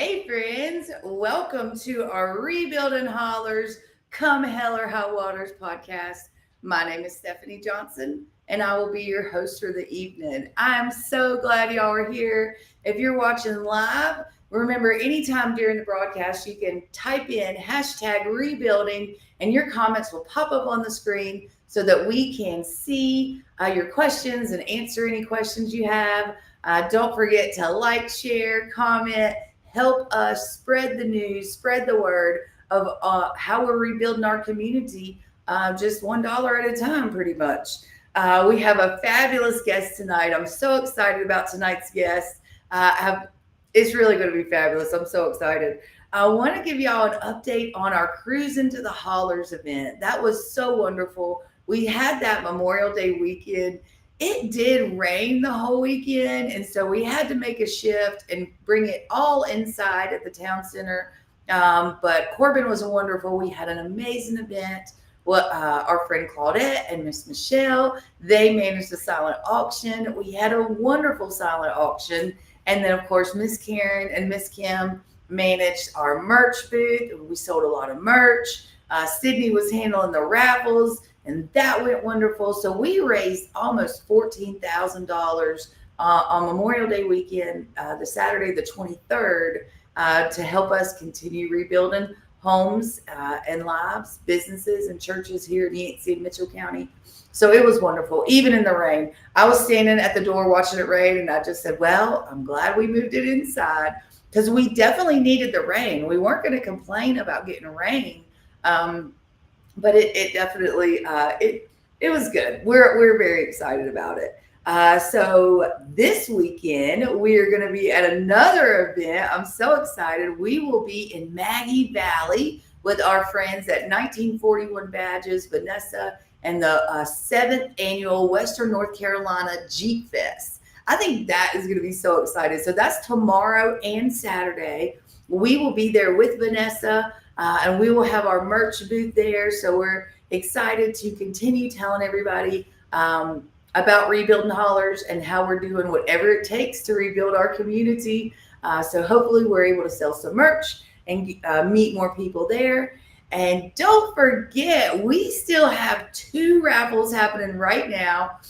Hey friends, welcome to our Rebuilding Hollers Come Hell or High Waters podcast. My name is Stephanie Johnson and I will be your host for the evening. I'm so glad y'all are here. If you're watching live, remember anytime during the broadcast you can type in hashtag rebuilding and your comments will pop up on the screen so that we can see your questions and answer any questions you have. Don't forget to like, share, comment, help us spread the news, spread the word of how we're rebuilding our community just $1 at a time, pretty much. We have a fabulous guest tonight. I'm so excited about tonight's guest. It's really going to be fabulous. I'm so excited. I want to give y'all an update on our Cruise into the Hollers event. That was so wonderful. We had that Memorial Day weekend. It did rain the whole weekend, and so we had to make a shift and bring it all inside at the town center. But Corbin was wonderful. We had an amazing event. Well, our friend Claudette and Miss Michelle, they managed a silent auction. We had a wonderful silent auction. And then, of course, Miss Karen and Miss Kim managed our merch booth. We sold a lot of merch. Sydney was handling the raffles, and that went wonderful. So we raised almost $14,000 on Memorial Day weekend, the Saturday, the 23rd, to help us continue rebuilding homes and lives, businesses and churches here in Yancey and Mitchell County. So it was wonderful, even in the rain. I was standing at the door watching it rain, and I just said, well, I'm glad we moved it inside because we definitely needed the rain. We weren't going to complain about getting rain. But it definitely it was good. We're very excited about it. So this weekend we are going to be at another event. I'm so excited. We will be in Maggie Valley with our friends at 1941 Badges, Vanessa, and the 7th annual Western North Carolina Jeep Fest. I think that is going to be so exciting. So that's tomorrow and Saturday. We will be there with Vanessa. And we will have our merch booth there. So we're excited to continue telling everybody about Rebuilding Hollers and how we're doing whatever it takes to rebuild our community. So hopefully we're able to sell some merch and meet more people there. And don't forget, we still have 2 raffles happening right now.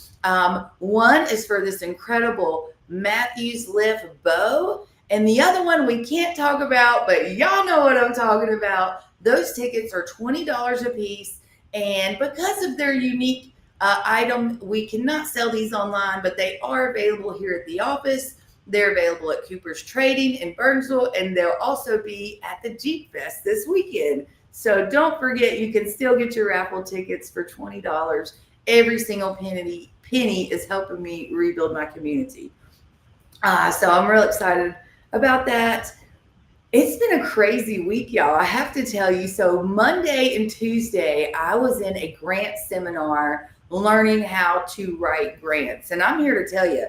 One is for this incredible Matthews Lift bow. And the other one we can't talk about, but y'all know what I'm talking about. Those tickets are $20 a piece. And because of their unique item, we cannot sell these online, but they are available here at the office. They're available at Cooper's Trading in Burnsville, and they'll also be at the Jeep Fest this weekend. So don't forget, you can still get your raffle tickets for $20. Every single penny is helping me rebuild my community. So I'm real excited about that. It's been a crazy week, y'all. I have to tell you. So Monday and Tuesday, I was in a grant seminar learning how to write grants. And I'm here to tell you,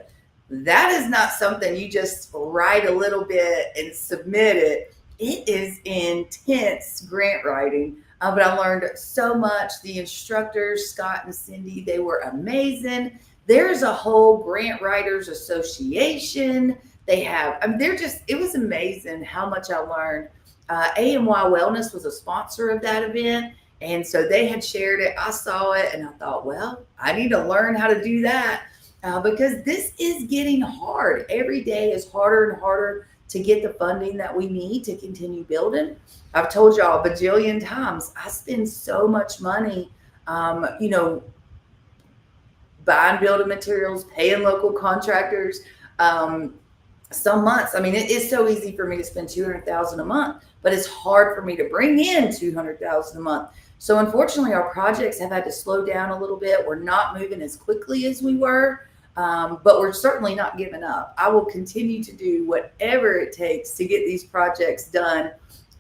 that is not something you just write a little bit and submit it. It is intense grant writing. But I learned so much. The instructors, Scott and Cindy, they were amazing. There's a whole Grant Writers Association. They have, it was amazing how much I learned. AMY Wellness was a sponsor of that event. And so they had shared it. I saw it and I thought, well, I need to learn how to do that because this is getting hard. Every day is harder and harder to get the funding that we need to continue building. I've told y'all a bajillion times, I spend so much money, buying building materials, paying local contractors. Some months, it is so easy for me to spend $200,000 a month, but it's hard for me to bring in $200,000 a month. So unfortunately, our projects have had to slow down a little bit. We're not moving as quickly as we were, but we're certainly not giving up. I will continue to do whatever it takes to get these projects done.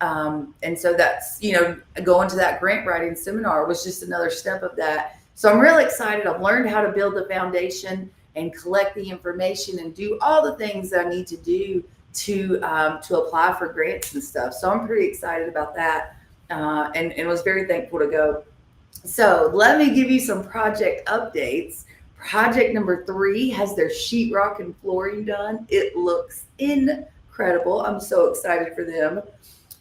And so that's, going to that grant writing seminar was just another step of that. So I'm really excited. I've learned how to build the foundation and collect the information and do all the things that I need to do to apply for grants and stuff. So I'm pretty excited about that and was very thankful to go. So let me give you some project updates. Project number 3 has their sheetrock and flooring done. It looks incredible. incredible. I'm so excited for them.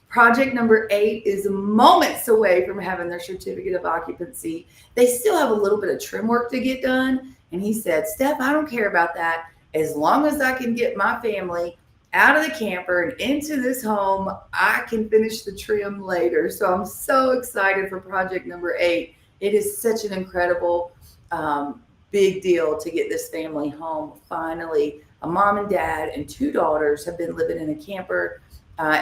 Project number 8 is moments away from having their certificate of occupancy. They still have a little bit of trim work to get done. And he said, Steph, I don't care about that. As long as I can get my family out of the camper and into this home, I can finish the trim later. So I'm so excited for project number 8. It is such an incredible, big deal to get this family home finally. A mom and dad and 2 daughters have been living in a camper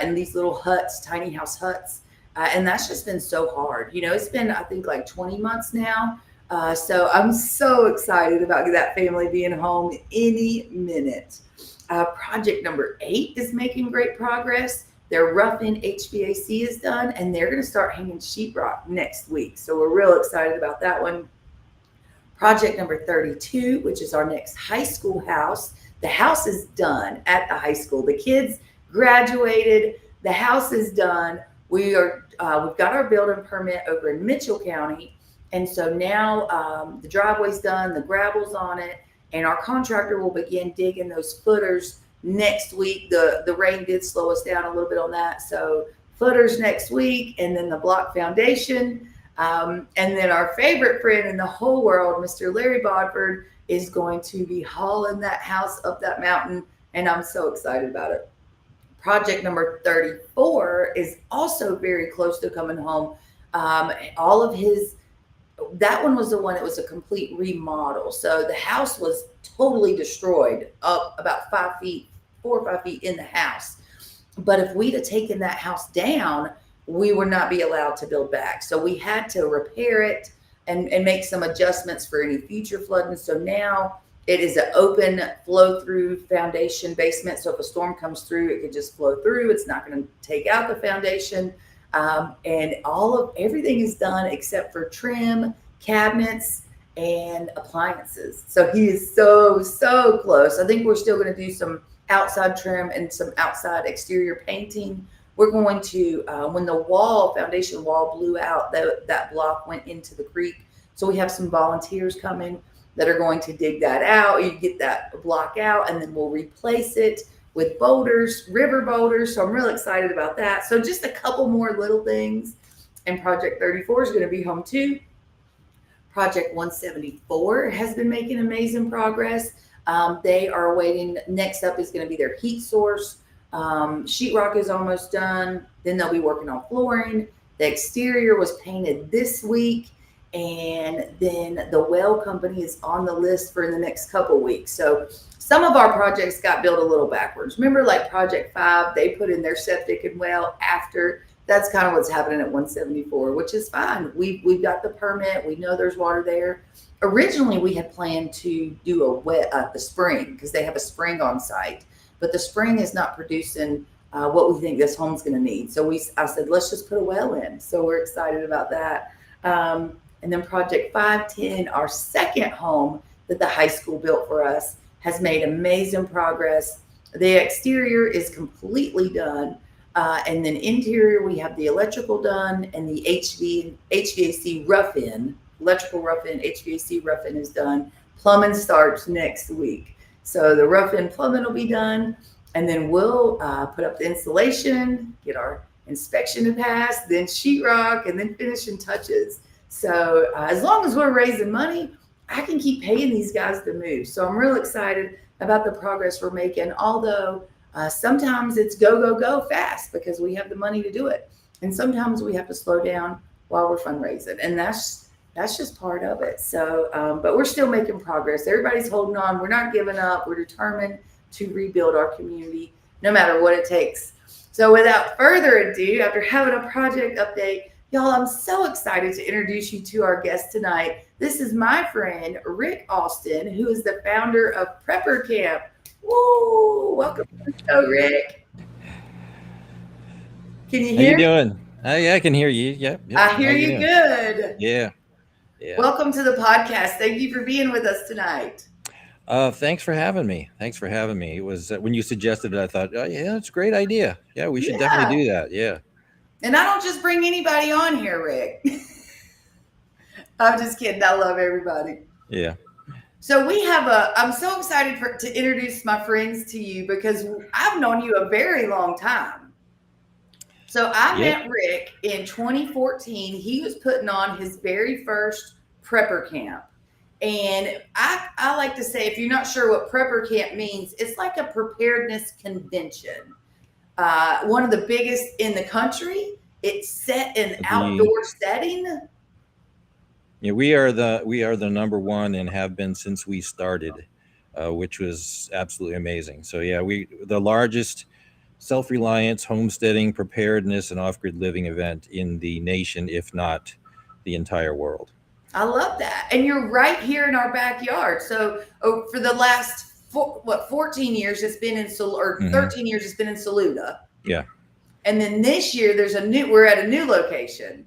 in these little huts, tiny house huts. And that's just been so hard. It's been, I think, like 20 months now. So I'm so excited about that family being home any minute. Project number 8 is making great progress. Their rough-in HVAC is done, and they're going to start hanging sheetrock next week. So we're real excited about that one. Project number 32, which is our next high school house. The house is done at the high school. The kids graduated. The house is done. We've got our building permit over in Mitchell County. And so now the driveway's done, the gravel's on it, and our contractor will begin digging those footers next week. The rain did slow us down a little bit on that. So footers next week, and then the block foundation. And then our favorite friend in the whole world, Mr. Larry Bodford, is going to be hauling that house up that mountain. And I'm so excited about it. Project number 34 is also very close to coming home. That one was the one that was a complete remodel. So the house was totally destroyed up about 4 or 5 feet in the house. But if we'd have taken that house down, we would not be allowed to build back. So we had to repair it and make some adjustments for any future flooding. So now it is an open flow through foundation basement. So if a storm comes through, it could just flow through. It's not going to take out the foundation. And everything is done except for trim, cabinets, and appliances. So he is so, so close. I think we're still going to do some outside trim and some outside exterior painting. We're going to, when the foundation wall blew out, that block went into the creek. So we have some volunteers coming that are going to dig that out. You get that block out, and then we'll replace it with boulders, river boulders. So I'm real excited about that. So just a couple more little things. And Project 34 is going to be home too. Project 174 has been making amazing progress. They are waiting. Next up is going to be their heat source. Sheetrock is almost done. Then they'll be working on flooring. The exterior was painted this week. And then the well company is on the list for the next couple weeks. So some of our projects got built a little backwards. Remember, like Project 5, they put in their septic and well after. That's kind of what's happening at 174, which is fine. We've got the permit. We know there's water there. Originally, we had planned to do the spring, because they have a spring on site, but the spring is not producing what we think this home's going to need. So I said, let's just put a well in. So we're excited about that. And then Project 510, our second home that the high school built for us, has made amazing progress. The exterior is completely done. And then interior, we have the electrical done, and the HVAC rough-in, electrical rough-in, HVAC rough-in is done. Plumbing starts next week. So the rough-in plumbing will be done. And then we'll put up the insulation, get our inspection to pass, then sheetrock, and then finishing touches. So as long as we're raising money, I can keep paying these guys to move. So I'm real excited about the progress we're making, although sometimes it's go fast because we have the money to do it. And sometimes we have to slow down while we're fundraising. And that's just part of it. So, but we're still making progress. Everybody's holding on. We're not giving up. We're determined to rebuild our community no matter what it takes. So without further ado, after having a project update, y'all, I'm so excited to introduce you to our guest tonight. This is my friend, Rick Austin, who is the founder of Prepper Camp. Woo! Welcome to the show, Rick. Can you hear? How you doing? Yeah, I can hear you. Yep. I hear you good. Yeah. Welcome to the podcast. Thank you for being with us tonight. Thanks for having me. It was when you suggested it, I thought, oh yeah, that's a great idea. Yeah, we should definitely do that. Yeah. And I don't just bring anybody on here, Rick. I'm just kidding. I love everybody. Yeah. So I'm so excited to introduce my friends to you because I've known you a very long time. So I Yep. met Rick in 2014. He was putting on his very first prepper camp. And I like to say, if you're not sure what prepper camp means, it's like a preparedness convention. One of the biggest in the country. It's set in The outdoor setting. Yeah, we are the number one and have been since we started, which was absolutely amazing. So yeah, we the largest self-reliance, homesteading, preparedness, and off-grid living event in the nation, if not the entire world. I love that. And you're right here in our backyard. So for the last 14 years it's been in or Hmm. 13 years it's been in Saluda. Yeah. And then this year we're at a new location.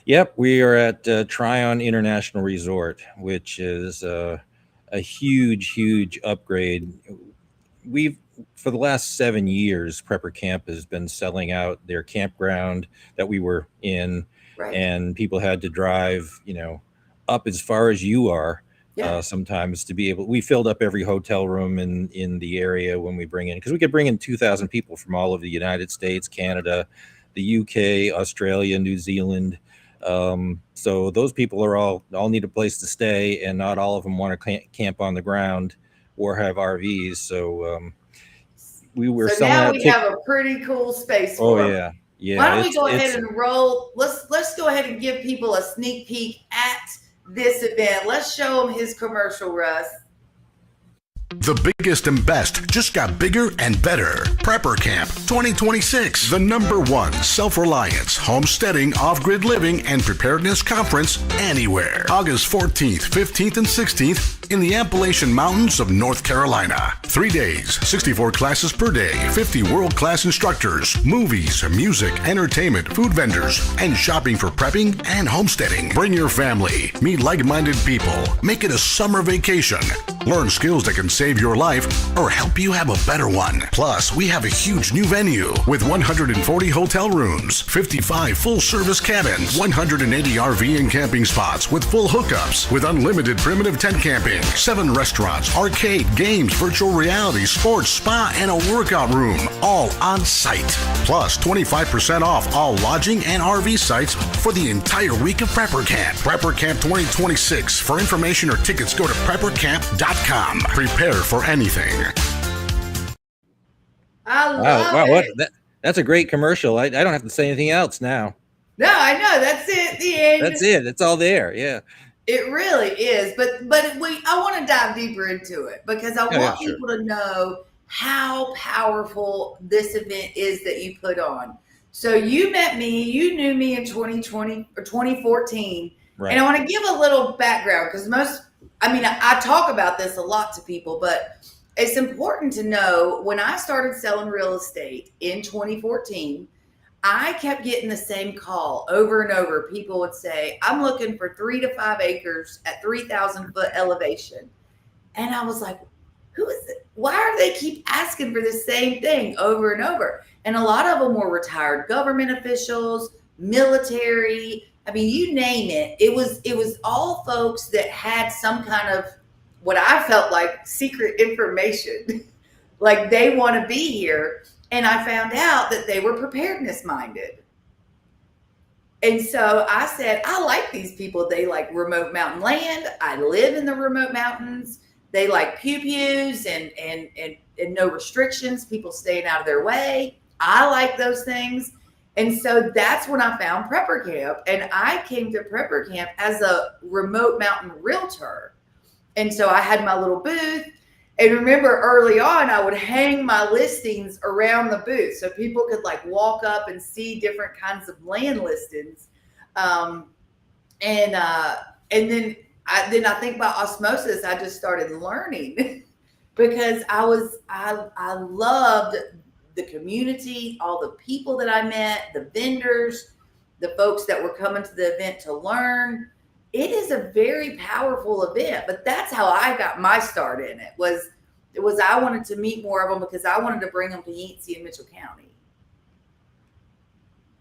Yep, we are at Tryon International Resort, which is a huge, huge upgrade. We've For the last 7 years, Prepper Camp has been selling out their campground that we were in, Right. and people had to drive, up as far as you are. Yeah. Sometimes to be able, we filled up every hotel room in the area when we bring in, because we could bring in 2,000 people from all over the United States, Canada, the UK, Australia, New Zealand. So those people are all need a place to stay, and not all of them want to camp on the ground or have RVs. So we were So selling now out we have a pretty cool space Oh for them. yeah, yeah. Why don't we go ahead It's and roll? Let's go ahead and give people a sneak peek at this event. Let's show them his commercial, Russ. The biggest and best just got bigger and better. Prepper Camp 2026, the #1 self-reliance, homesteading, off-grid living, and preparedness conference anywhere. August 14th, 15th, and 16th in the Appalachian Mountains of North Carolina. 3 days, 64 classes per day, 50 world-class instructors, movies, music, entertainment, food vendors, and shopping for prepping and homesteading. Bring your family, meet like-minded people, make it a summer vacation. Learn skills that can save your life or help you have a better one. Plus, we have a huge new venue with 140 hotel rooms, 55 full-service cabins, 180 RV and camping spots with full hookups, with unlimited primitive tent camping, 7 restaurants, arcade, games, virtual reality, sports, spa, and a workout room, all on site. Plus, 25% off all lodging and RV sites for the entire week of Prepper Camp. Prepper Camp 2026. For information or tickets, go to preppercamp.com. Prepare for anything. I love it. That's a great commercial. I don't have to say anything else now. No, I know. That's it. The end. That's it. It's all there. Yeah. It really is. But I want to dive deeper into it because I want people to know how powerful this event is that you put on. So you knew me in 2020 or 2014. Right. And I want to give a little background because I talk about this a lot to people, but it's important to know when I started selling real estate in 2014, I kept getting the same call over and over. People would say, I'm looking for 3 to 5 acres at 3,000 foot elevation. And I was like, who is it? Why are they keep asking for the same thing over and over? And a lot of them were retired government officials, military. I mean, you name it. It was all folks that had some kind of what I felt like secret information. Like they want to be here. And I found out that they were preparedness minded. And so I said, I like these people. They like remote mountain land. I live in the remote mountains. They like pew-pews and no restrictions, people staying out of their way. I like those things. And so that's when I found Prepper Camp. And I came to Prepper Camp as a remote mountain realtor. And so I had my little booth. And remember early on, I would hang my listings around the booth so people could like walk up and see different kinds of land listings. And then I think by osmosis, I just started learning because I loved the community, all the people that I met, the vendors, the folks that were coming to the event to learn. It is a very powerful event, but that's how I got my start in it was I wanted to meet more of them because I wanted to bring them to Yancey and Mitchell County,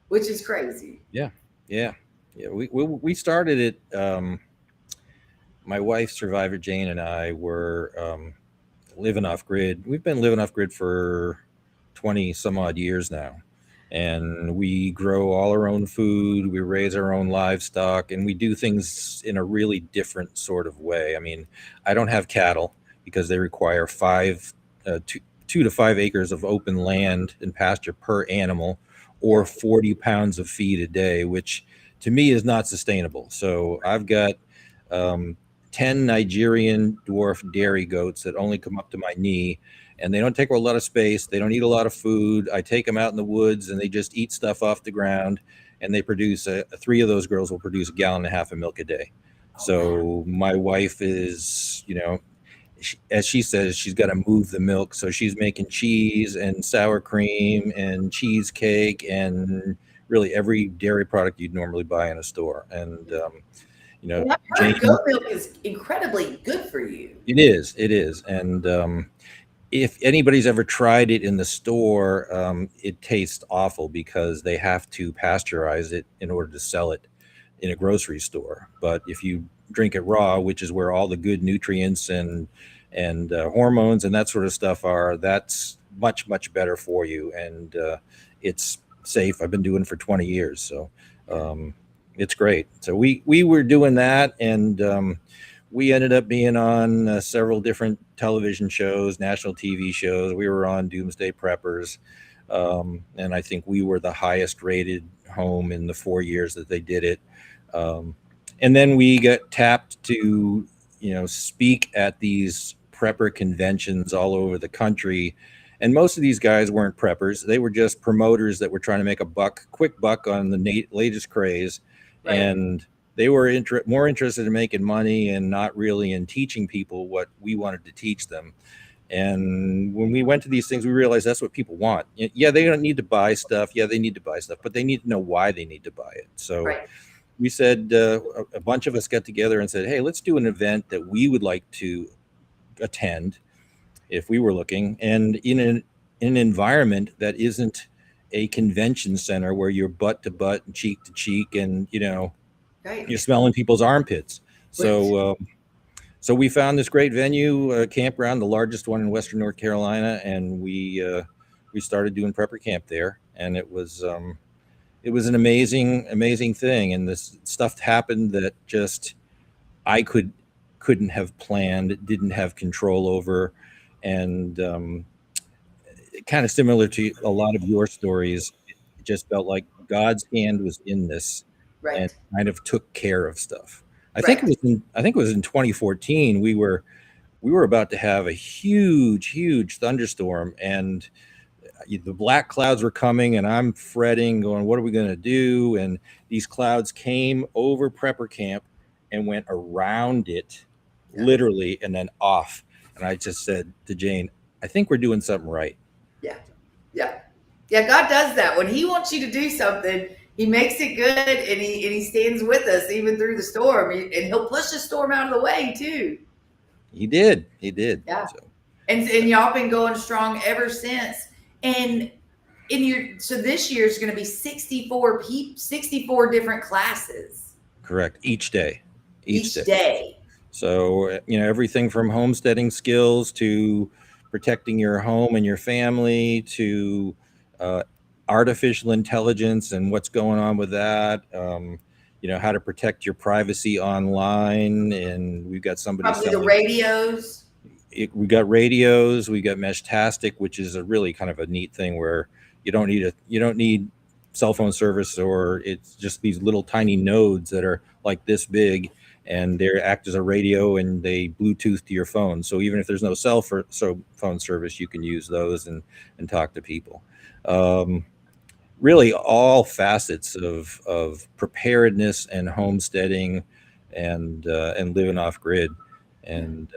which is crazy. Yeah. We started it my wife, Survivor Jane, and I were living off grid. We've been living off grid for 20 some odd years now. And we grow all our own food, we raise our own livestock, and we do things in a really different sort of way. I mean, I don't have cattle because they require 2 to 5 acres of open land and pasture per animal, or 40 pounds of feed a day, which to me is not sustainable. So I've got 10 Nigerian dwarf dairy goats that only come up to my knee, and they don't take a lot of space. They don't eat a lot of food. I take them out in the woods and they just eat stuff off the ground, and they produce 3 of those girls will produce 1.5 gallons of milk a day. So my wife is, as she says, she's got to move the milk. So she's making cheese and sour cream and cheesecake and really every dairy product you'd normally buy in a store. And, Jane, goat milk is incredibly good for you. It is. And if anybody's ever tried it in the store, it tastes awful because they have to pasteurize it in order to sell it in a grocery store. But if you drink it raw, which is where all the good nutrients and hormones and that sort of stuff are, that's much, much better for you. And it's safe. I've been doing it for 20 years. So it's great. So we were doing that, and we ended up being on several different television shows, national TV shows. We were on Doomsday Preppers. And I think we were the highest rated home in the 4 years that they did it. And then we got tapped to, speak at these prepper conventions all over the country. And most of these guys weren't preppers. They were just promoters that were trying to make a quick buck on the latest craze. Right. And they were more interested in making money and not really in teaching people what we wanted to teach them. And when we went to these things, we realized that's what people want. Yeah, they don't need to buy stuff. Yeah, they need to buy stuff, but they need to know why they need to buy it. So we said, a bunch of us got together and said, hey, let's do an event that we would like to attend if we were looking, and in an environment that isn't a convention center where you're butt to butt and cheek to cheek and, you're smelling people's armpits. So we found this great venue, campground, the largest one in Western North Carolina, and we started doing prepper camp there, and it was an amazing thing. And this stuff happened that just I couldn't have planned, didn't have control over, and kind of similar to a lot of your stories, it just felt like God's hand was in this. Right. And kind of took care of stuff. I think it was in 2014. We were about to have a huge thunderstorm, and the black clouds were coming, and I'm fretting, going, what are we going to do? And these clouds came over prepper camp and went around it, literally, and then off. And I just said to Jane, I think we're doing something right. Yeah. God does that. When he wants you to do something, he makes it good, and he stands with us even through the storm, and he'll push the storm out of the way too. He did. Yeah. So. And y'all been going strong ever since. And so this year is going to be 64 different classes. Correct. Each day. So, everything from homesteading skills to protecting your home and your family to artificial intelligence and what's going on with that. How to protect your privacy online. And we've got somebody probably the radios. We got radios. We got Meshtastic, which is a really kind of a neat thing where you don't need cell phone service, or it's just these little tiny nodes that are like this big, and they act as a radio, and they Bluetooth to your phone. So even if there's no phone service, you can use those and talk to people. Really all facets of preparedness and homesteading and living off grid. And,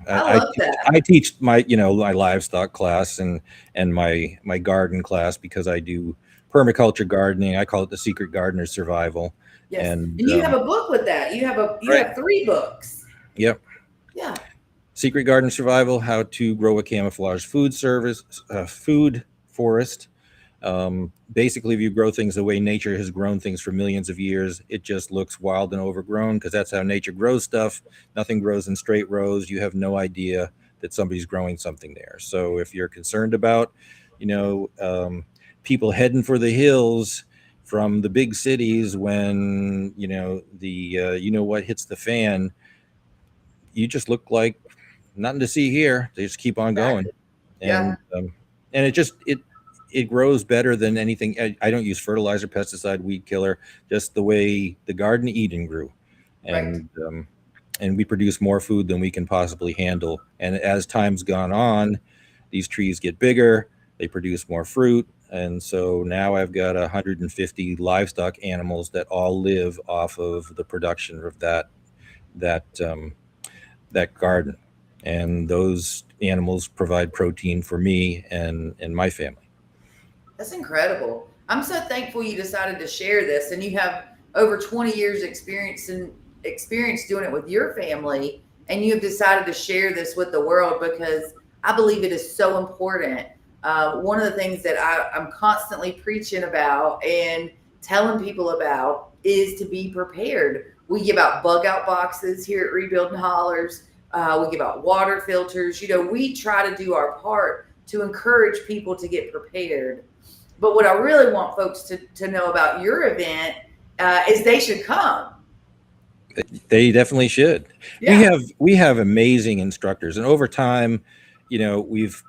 I teach my livestock class and my garden class because I do permaculture gardening. I call it the Secret Gardener Survival. Yes. And you have a book with that. You have 3 books. Yep. Yeah. Secret Garden Survival: How to Grow a Camouflaged Food Forest. Basically, if you grow things the way nature has grown things for millions of years, it just looks wild and overgrown because that's how nature grows stuff. Nothing grows in straight rows. You have no idea that somebody's growing something there. So if you're concerned about, people heading for the hills from the big cities when, what hits the fan, you just look like nothing to see here. They just keep on going. Yeah. And it grows better than anything. I don't use fertilizer, pesticide, weed killer, just the way the Garden of Eden grew. And and we produce more food than we can possibly handle. And as time's gone on, these trees get bigger, they produce more fruit. And so now I've got 150 livestock animals that all live off of the production of that garden. And those animals provide protein for me and my family. That's incredible. I'm so thankful you decided to share this, and you have over 20 years experience doing it with your family, and you have decided to share this with the world because I believe it is so important. One of the things that I'm constantly preaching about and telling people about is to be prepared. We give out bug out boxes here at Rebuilding Hollers. We give out water filters. We try to do our part to encourage people to get prepared. But what I really want folks to know about your event is they should come. They definitely should. Yeah. We have amazing instructors, and over time, we've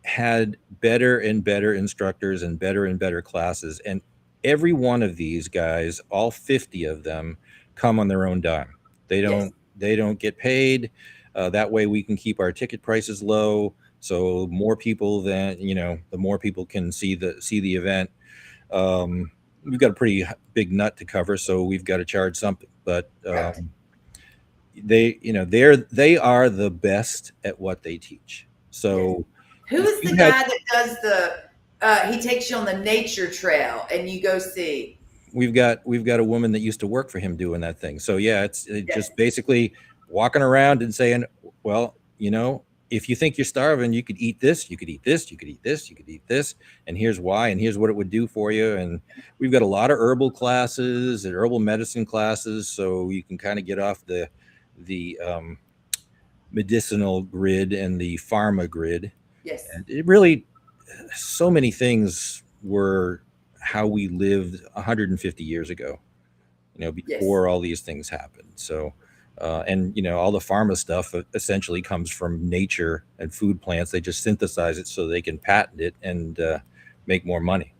had better and better instructors and better classes. And every one of these guys, all 50 of them, come on their own dime. They don't get paid. That way we can keep our ticket prices low. So more people the more people can see the event. We've got a pretty big nut to cover, so we've got to charge something. But they are the best at what they teach. So who's the guy that does he takes you on the nature trail and you go see? We've got a woman that used to work for him doing that thing. So it's just basically walking around and saying, well, if you think you're starving, you could eat this, you could eat this, you could eat this, you could eat this, and here's why, and here's what it would do for you. And we've got a lot of herbal classes and herbal medicine classes, so you can kind of get off the medicinal grid and the pharma grid. Yes. And it really, so many things were how we lived 150 years ago, before all these things happened. So and all the pharma stuff essentially comes from nature and food plants. They just synthesize it so they can patent it and make more money.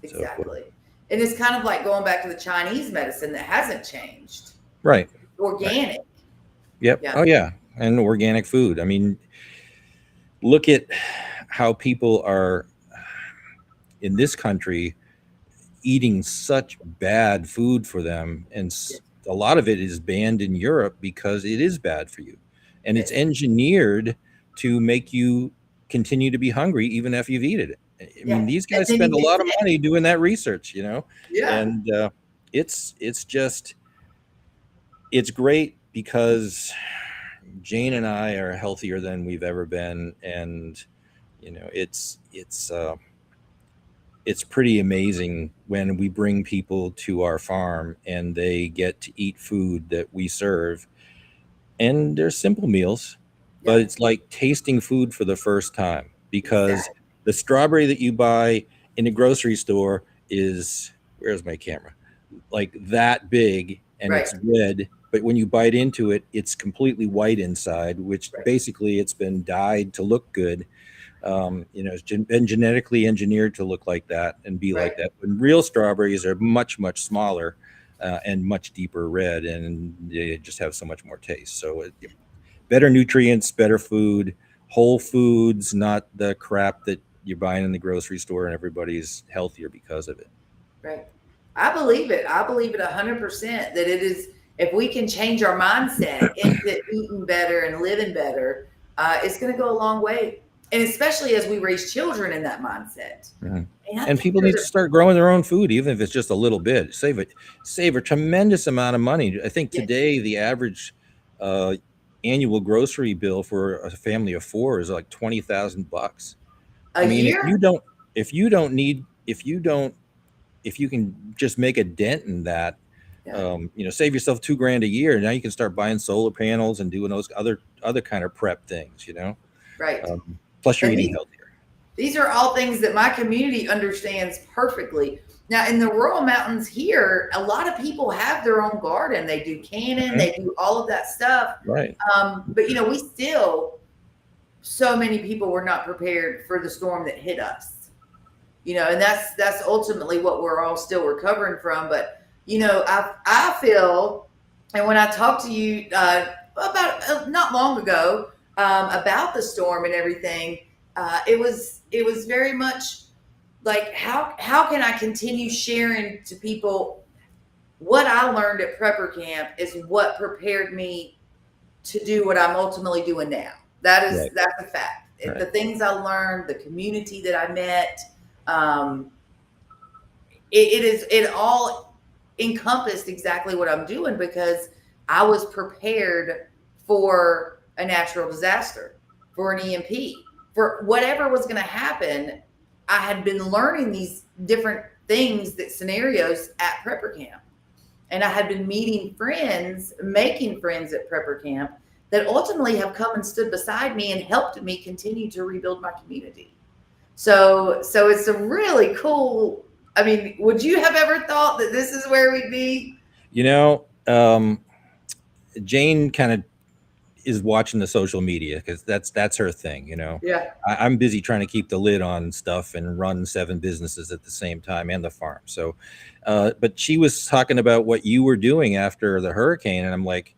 Exactly. And it's kind of like going back to the Chinese medicine that hasn't changed. Right. Organic. Yep. Yeah. Oh yeah. And organic food. I mean, look at how people are in this country eating such bad food for them, and a lot of it is banned in Europe because it is bad for you, and it's engineered to make you continue to be hungry even if you've eaten it. I mean, these guys spend a lot of money doing that research, and it's great because Jane and I are healthier than we've ever been, and it's pretty amazing when we bring people to our farm and they get to eat food that we serve. And they're simple meals, but it's like tasting food for the first time, because the strawberry that you buy in the grocery store is, where's my camera? Like that big, and it's red. But when you bite into it, it's completely white inside, which basically it's been dyed to look good. It's been genetically engineered to look like that and be like that. When real strawberries are much, much smaller and much deeper red, and they just have so much more taste. So better nutrients, better food, whole foods, not the crap that you're buying in the grocery store, and everybody's healthier because of it. Right. I believe it. I believe it 100% that it is, if we can change our mindset into eating better and living better, it's going to go a long way. And especially as we raise children in that mindset. And people need to start growing their own food, even if it's just a little bit. Save a tremendous amount of money. I think today the average annual grocery bill for a family of four is like $20,000 a year. If you don't need if you can just make a dent in that, save yourself $2,000 a year. Now you can start buying solar panels and doing those other kind of prep things, Right. Plus you're And eating healthier. These are all things that my community understands perfectly. Now, in the rural mountains here, a lot of people have their own garden. They do canning, they do all of that stuff. Right. But we still, so many people were not prepared for the storm that hit us. And that's ultimately what we're all still recovering from. But I feel, and when I talked to you about not long ago about the storm and everything, it was very much like how can I continue sharing to people what I learned at Prepper Camp is what prepared me to do what I'm ultimately doing now. That's a fact. Right. The things I learned, the community that I met, it all encompassed exactly what I'm doing because I was prepared for a natural disaster, for an EMP, for whatever was going to happen. I had been learning these different scenarios at Prepper Camp. And I had been making friends at Prepper Camp that ultimately have come and stood beside me and helped me continue to rebuild my community. So it's a really cool. I mean, would you have ever thought that this is where we'd be? Jane kind of is watching the social media because that's her thing. Yeah. I'm busy trying to keep the lid on stuff and run 7 businesses at the same time and the farm. So, but she was talking about what you were doing after the hurricane, and I'm like,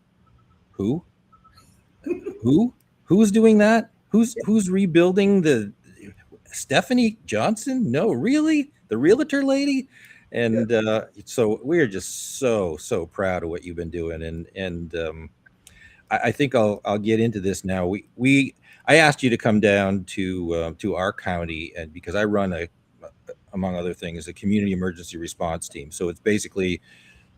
who's doing that? Who's rebuilding the Stephanie Johnson? No, really, the realtor lady. And so we're just so proud of what you've been doing, and I think I'll get into this now. I asked you to come down to our county, and because I run among other things, a community emergency response team. So it's basically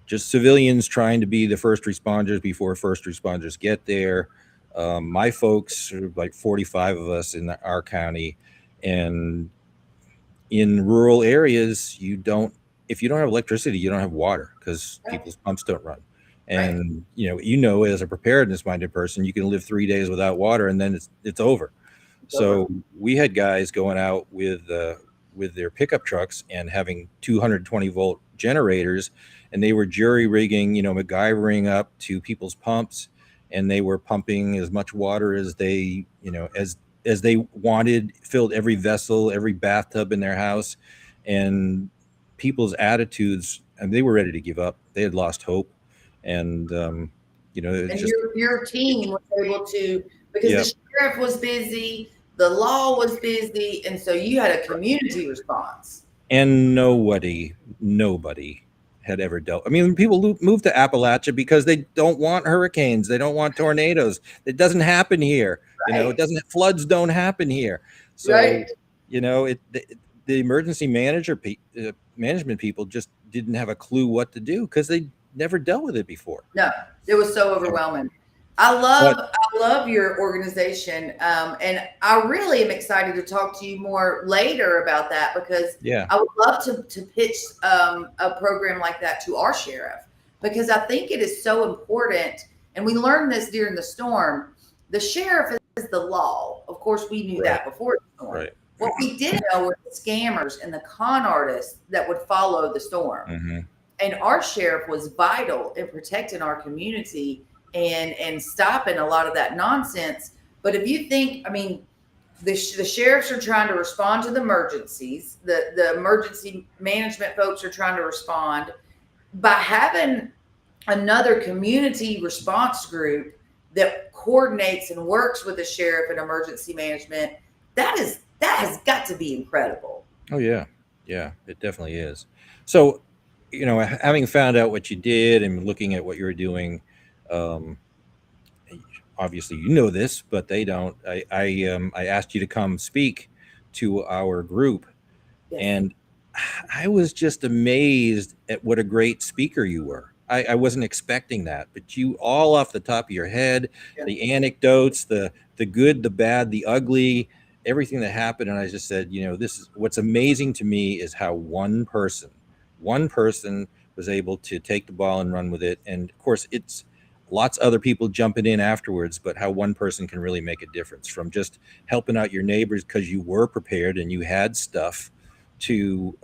just civilians trying to be the first responders before first responders get there. My folks are like 45 of us in our county, and in rural areas, if you don't have electricity, you don't have water because people's pumps don't run. And as a preparedness-minded person, you can live 3 days without water, and then it's over. So we had guys going out with their pickup trucks and having 220-volt generators, and they were jury rigging, MacGyvering up to people's pumps, and they were pumping as much water as they, as they wanted, filled every vessel, every bathtub in their house, and people's attitudes, and they were ready to give up. They had lost hope. And your team was able to, because the sheriff was busy, the law was busy, and so you had a community response. And nobody had ever dealt. I mean, people move to Appalachia because they don't want hurricanes, they don't want tornadoes. It doesn't happen here. Floods don't happen here. So the emergency management people just didn't have a clue what to do because they never dealt with it before. No, it was so overwhelming. I love your organization, and I really am excited to talk to you more later about that because I would love to pitch a program like that to our sheriff because I think it is so important. And we learned this during the storm. The sheriff is the law. Of course, we knew that before the storm. Right. What we didn't know were the scammers and the con artists that would follow the storm. Mm-hmm. And our sheriff was vital in protecting our community and stopping a lot of that nonsense. But if you think, the sheriffs are trying to respond to the emergencies. The emergency management folks are trying to respond. By having another community response group that coordinates and works with the sheriff and emergency management, that has got to be incredible. Oh, yeah. Yeah, it definitely is. So, having found out what you did and looking at what you were doing, obviously this, but they don't. I asked you to come speak to our group, and I was just amazed at what a great speaker you were. I wasn't expecting that, but you all off the top of your head, the anecdotes, the good, the bad, the ugly, everything that happened. And I just said, this is what's amazing to me is how one person was able to take the ball and run with it. And of course, it's lots of other people jumping in afterwards, but how one person can really make a difference, from just helping out your neighbors because you were prepared and you had stuff, to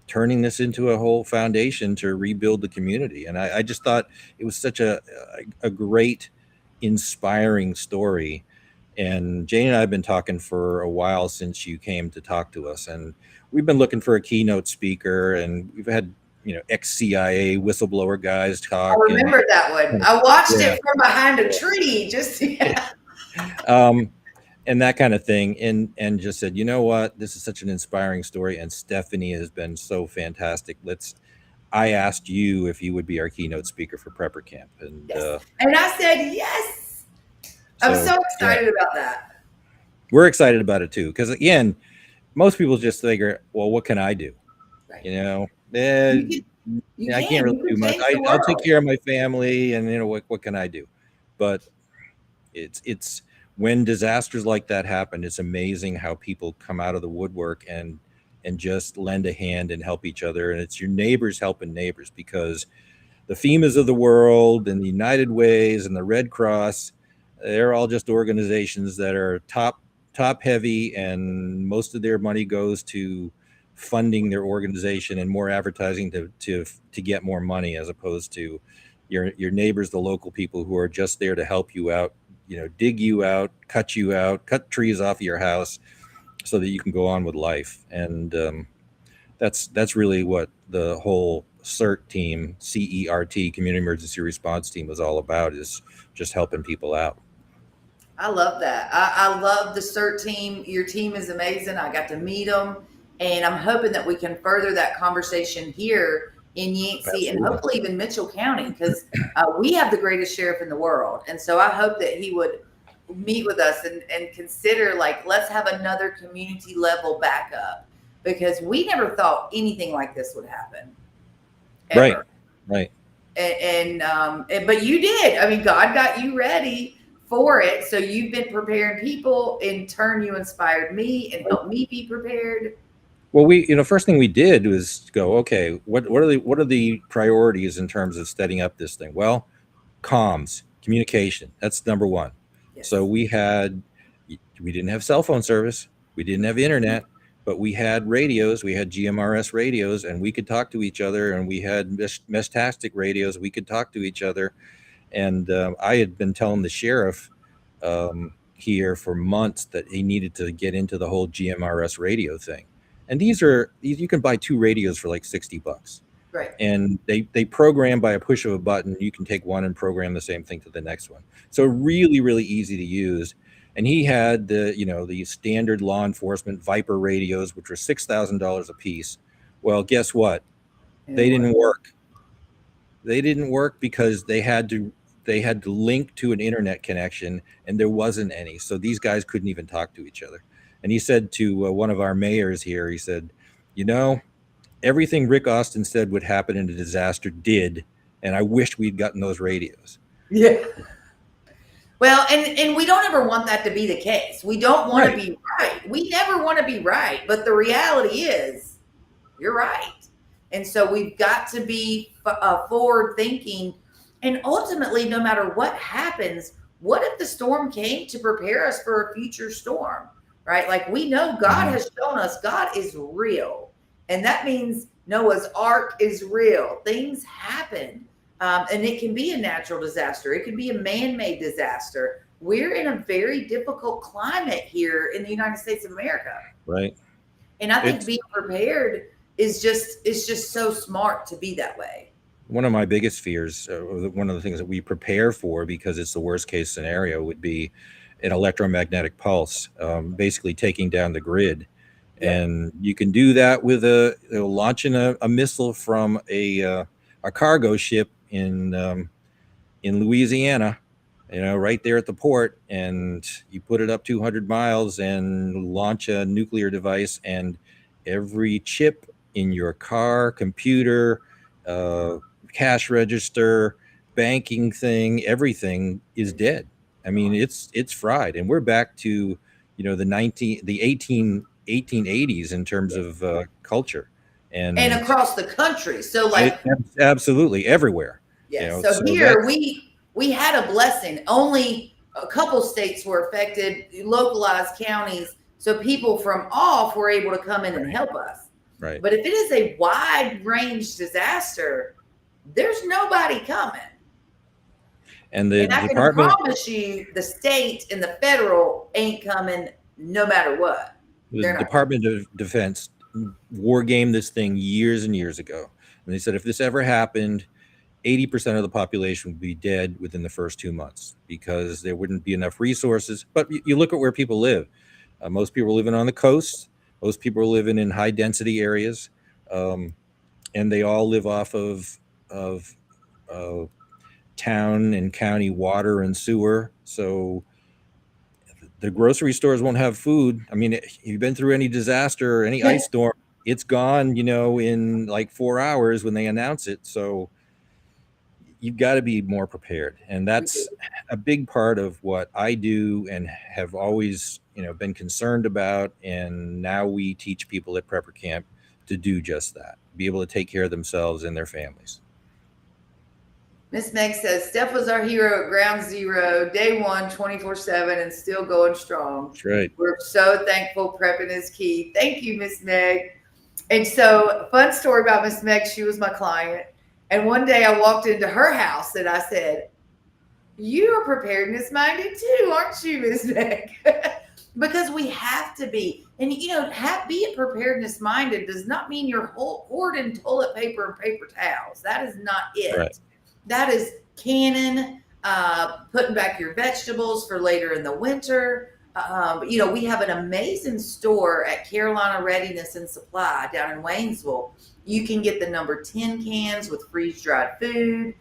turning this into a whole foundation to rebuild the community. And I just thought it was such a great, inspiring story. And Jane and I have been talking for a while since you came to talk to us, and we've been looking for a keynote speaker, and we've had ex-CIA whistleblower guys talk. I remember that one. I watched Yeah. it from behind a tree. Just and that kind of thing, and just said, you know what, this is such an inspiring story, and Stephanie has been so fantastic. I asked you if you would be our keynote speaker for Prepper Camp, and yes. And I said yes. I'm so excited about that. We're excited about it too, because again, most people just figure, well, what can I do? Right. I can't really do much. I'll take care of my family, and what can I do? But it's when disasters like that happen, it's amazing how people come out of the woodwork and just lend a hand and help each other. And it's your neighbors helping neighbors, because the FEMAs of the world and the United Ways and the Red Cross, they're all just organizations that are top heavy, and most of their money goes to funding their organization and more advertising to get more money, as opposed to your neighbors, the local people who are just there to help you out, dig you out, cut trees off of your house so that you can go on with life. And that's really what the whole CERT team, CERT, Community Emergency Response Team, was all about, is just helping people out. I love that. I love the CERT team. Your team is amazing. I got to meet them, and I'm hoping that we can further that conversation here in Yancey and hopefully even Mitchell County, because we have the greatest sheriff in the world. And so I hope that he would meet with us and consider, let's have another community level backup, because we never thought anything like this would happen. Ever. Right. But you did. I mean, God got you ready for it. So you've been preparing people. In turn, you inspired me and helped me be prepared. Well, first thing we did was go, okay, what are the priorities in terms of setting up this thing? Well, comms, communication, that's number one. Yes. So we didn't have cell phone service, we didn't have internet, but we had radios, we had GMRS radios, and we could talk to each other, and we had Mestastic radios, we could talk to each other. And I had been telling the sheriff here for months that he needed to get into the whole GMRS radio thing. And you can buy 2 radios for like $60. Right. And they program by a push of a button. You can take one and program the same thing to the next one. So really, really easy to use. And he had the standard law enforcement Viper radios, which were $6,000 a piece. Well, guess what? They didn't work. They didn't work because they had to link to an internet connection, and there wasn't any. So these guys couldn't even talk to each other. And he said to one of our mayors here, he said, everything Rick Austin said would happen in a disaster did, and I wish we'd gotten those radios. Yeah. Well, and we don't ever want that to be the case. We don't want to be right. We never want to be right. But the reality is, you're right. And so we've got to be forward thinking. And ultimately, no matter what happens, what if the storm came to prepare us for a future storm? Right? Like, we know God has shown us God is real. And that means Noah's Ark is real. Things happen. And it can be a natural disaster. It can be a man-made disaster. We're in a very difficult climate here in the United States of America. Right. And I think being prepared is just so smart to be that way. One of my biggest fears, one of the things that we prepare for, because it's the worst case scenario, would be an electromagnetic pulse, basically taking down the grid. Yeah. And you can do that with launching a missile from a cargo ship in Louisiana, right there at the port, and you put it up 200 miles and launch a nuclear device, and every chip in your car, computer, cash register, banking thing, everything is dead. I mean, it's fried, and we're back to the 1880s in terms of culture, and across the country. So like, absolutely everywhere. yes. So So here that's we had a blessing. Only a couple states were affected, localized counties. So people from off were able to come in and help us. right. But if it is a wide range disaster, there's nobody coming. And the And I can department, promise you, the state and the federal ain't coming no matter what. the They're not. Department of Defense war gamed this thing years and years ago, and they said if this ever happened, 80% of the population would be dead within the first 2 months because there wouldn't be enough resources. But you look at where people live. Most people are living on the coast. Most people are living in high density areas, and they all live off of town and county water and sewer. So the grocery stores won't have food. I mean, if you've been through any disaster or any ice storm, it's gone, in like 4 hours when they announce it. So you've got to be more prepared. And that's a big part of what I do and have always, been concerned about. And now we teach people at Prepper Camp to do just that, be able to take care of themselves and their families. Miss Meg says, Steph was our hero at ground zero, day one, 24/7, and still going strong. That's right. We're so thankful prepping is key. Thank you, Miss Meg. And so, fun story about Miss Meg, she was my client. And one day I walked into her house and I said, you are preparedness minded too, aren't you, Miss Meg? Because we have to be. And, being preparedness minded does not mean you're hoarding toilet paper and paper towels. That is not it. Right. That is canning, putting back your vegetables for later in the winter. We have an amazing store at Carolina Readiness and Supply down in Waynesville. You can get the number 10 cans with freeze-dried food.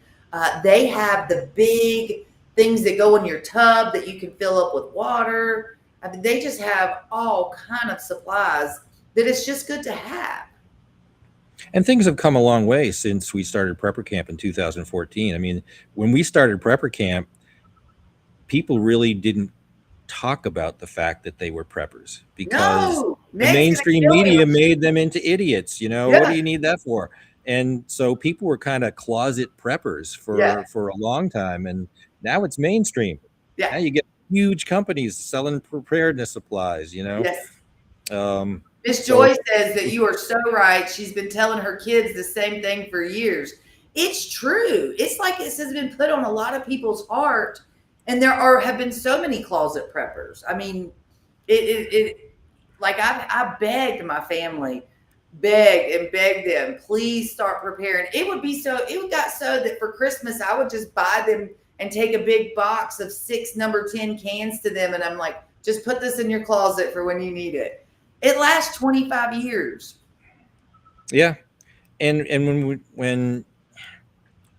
They have the big things that go in your tub that you can fill up with water. I mean, they just have all kind of supplies that it's just good to have. And things have come a long way since we started Prepper Camp in 2014. I mean, when we started Prepper Camp, people really didn't talk about the fact that they were preppers because the mainstream media made them into idiots. What do you need that for? And so people were kind of closet preppers for a long time. And now it's mainstream. Yeah. Now you get huge companies selling preparedness supplies, Yes. Miss So- Joy says that you are so right. She's been telling her kids the same thing for years. It's true. It's like this has been put on a lot of people's heart, and there have been so many closet preppers. I mean, I begged my family, begged them, please start preparing. It got so that for Christmas I would just buy them and take a big box of 6 number 10 cans to them, and I'm like, just put this in your closet for when you need it. It lasts 25 years. Yeah. And when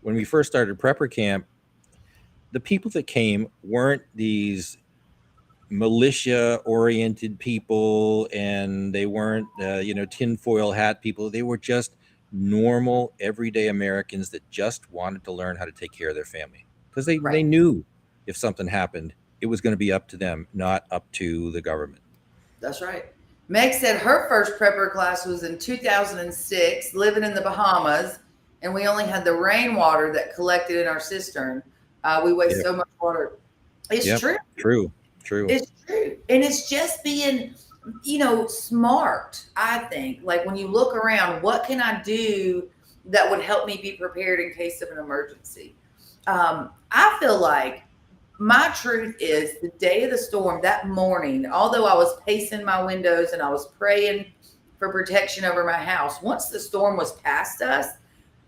we first started Prepper Camp, the people that came weren't these militia-oriented people, and they weren't, tinfoil hat people. They were just normal, everyday Americans that just wanted to learn how to take care of their family because they knew if something happened, it was going to be up to them, not up to the government. That's right. Meg said her first prepper class was in 2006, living in the Bahamas, and we only had the rainwater that collected in our cistern. We waste so much water. It's true. True. It's true. And it's just being, smart, I think. Like when you look around, what can I do that would help me be prepared in case of an emergency? I feel like my truth is the day of the storm, that morning, although I was pacing my windows and I was praying for protection over my house, once the storm was past us,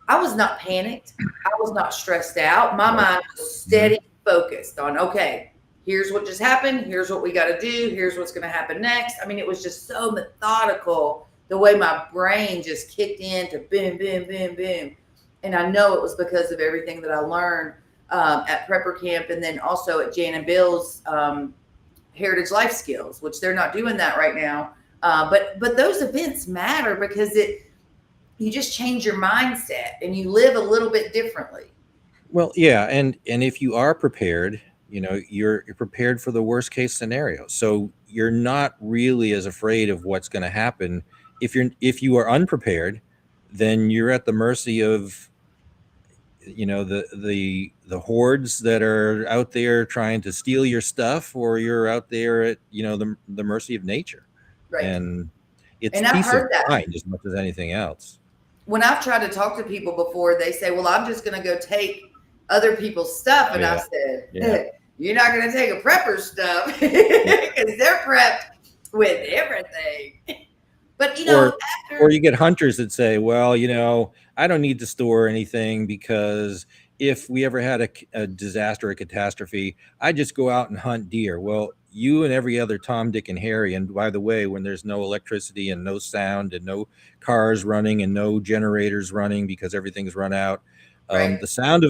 I was not panicked. I was not stressed out. My mind was steady, focused on, okay, here's what just happened. Here's what we got to do. Here's what's going to happen next. I mean, it was just so methodical, the way my brain just kicked into boom, boom, boom, boom. And I know it was because of everything that I learned at Prepper Camp, and then also at Jan and Bill's Heritage Life Skills, which they're not doing that right now. But those events matter because you just change your mindset and you live a little bit differently. Well, yeah, and if you are prepared, you're prepared for the worst case scenario. So you're not really as afraid of what's going to happen. If you are unprepared, then you're at the mercy of, the hordes that are out there trying to steal your stuff, or you're out there at, the mercy of nature. Right. And it's And I've peace of heard that. mind as much as anything else. When I've tried to talk to people before, they say, well, I'm just going to go take other people's stuff. And I said, you're not going to take a prepper's stuff because they're prepped with everything. But, or you get hunters that say, well, I don't need to store anything because if we ever had a disaster, a catastrophe, I just go out and hunt deer. Well, you and every other Tom, Dick, and Harry. And by the way, when there's no electricity and no sound and no cars running and no generators running because everything's run out, right. the sound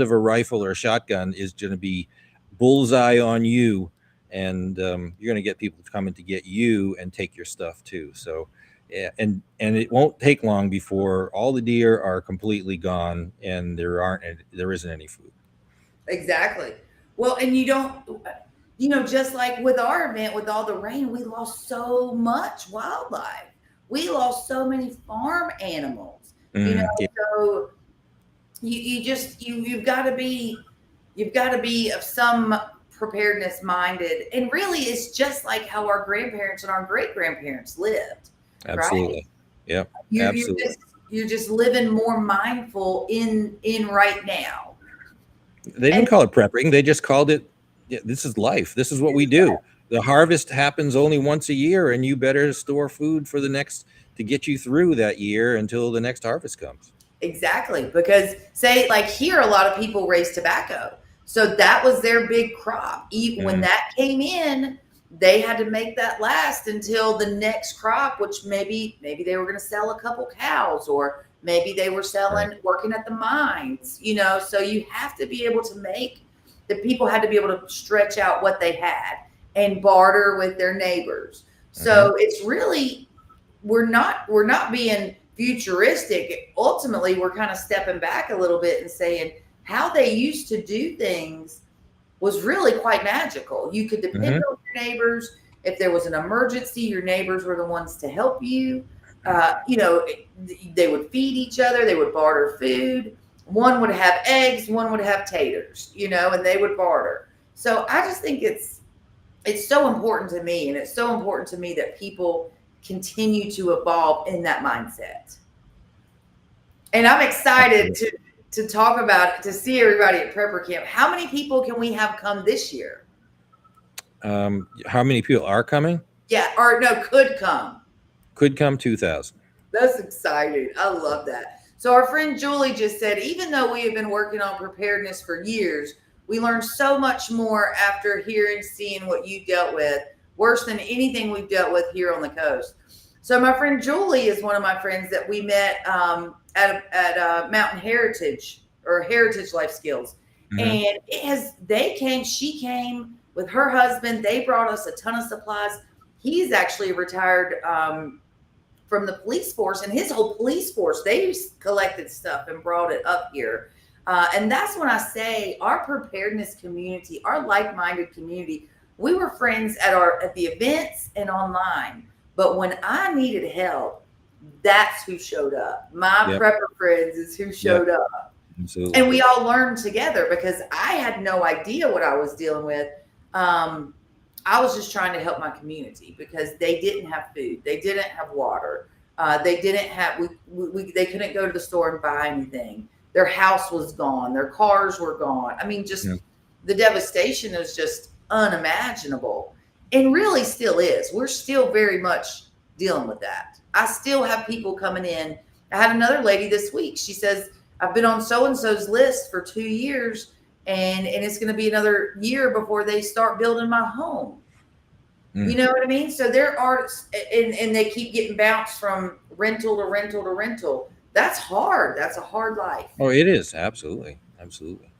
of a rifle or a shotgun is going to be bullseye on you, and you're going to get people coming to get you and take your stuff too. So, yeah, and it won't take long before all the deer are completely gone and there isn't any food. Exactly. Well, and you don't. Just like with our event, with all the rain, we lost so much wildlife. We lost so many farm animals. Yeah. So you've got to be of some preparedness minded. And really, it's just like how our grandparents and our great grandparents lived. Absolutely. Right? Yeah. Absolutely. You're just living more mindful in right now. They didn't call it prepping. They just called it, this is life. This is what we do. The harvest happens only once a year, and you better store food for to get you through that year until the next harvest comes. Exactly. Because like here, a lot of people raise tobacco. So that was their big crop. Even when that came in, they had to make that last until the next crop, which maybe they were going to sell a couple cows, or maybe they were working at the mines, so you have to be able to the people had to be able to stretch out what they had and barter with their neighbors. So it's really, we're not being futuristic. Ultimately, we're kind of stepping back a little bit and saying how they used to do things was really quite magical. You could depend on your neighbors. If there was an emergency, your neighbors were the ones to help you. They would feed each other. They would barter food. One would have eggs, one would have taters, and they would barter. So I just think it's so important to me. And it's so important to me that people continue to evolve in that mindset. And I'm excited to talk about it, to see everybody at Prepper Camp. How many people can we have come this year? How many people are coming? Yeah, or no, could come. Could come 2,000. That's exciting. I love that. So our friend Julie just said, even though we have been working on preparedness for years, we learned so much more after seeing what you dealt with, worse than anything we've dealt with here on the coast. So my friend Julie is one of my friends that we met at Mountain Heritage or Heritage Life Skills. And she came with her husband. They brought us a ton of supplies. He's actually retired from the police force, and his whole police force, they collected stuff and brought it up here. And that's when I say our preparedness community, our like-minded community, we were friends at the events and online. But when I needed help, that's who showed up. My prepper friends is who showed up. Absolutely. And we all learned together because I had no idea what I was dealing with. I was just trying to help my community because they didn't have food. They didn't have water. They didn't have, they couldn't go to the store and buy anything. Their house was gone. Their cars were gone. I mean, the devastation is just unimaginable, and really still is. We're still very much dealing with that. I still have people coming in. I had another lady this week. She says, I've been on so-and-so's list for 2 years, and it's going to be another year before they start building my home. You know what I mean? So there are, and they keep getting bounced from rental to rental to rental. That's hard. That's a hard life. Oh, it is. Absolutely. Absolutely.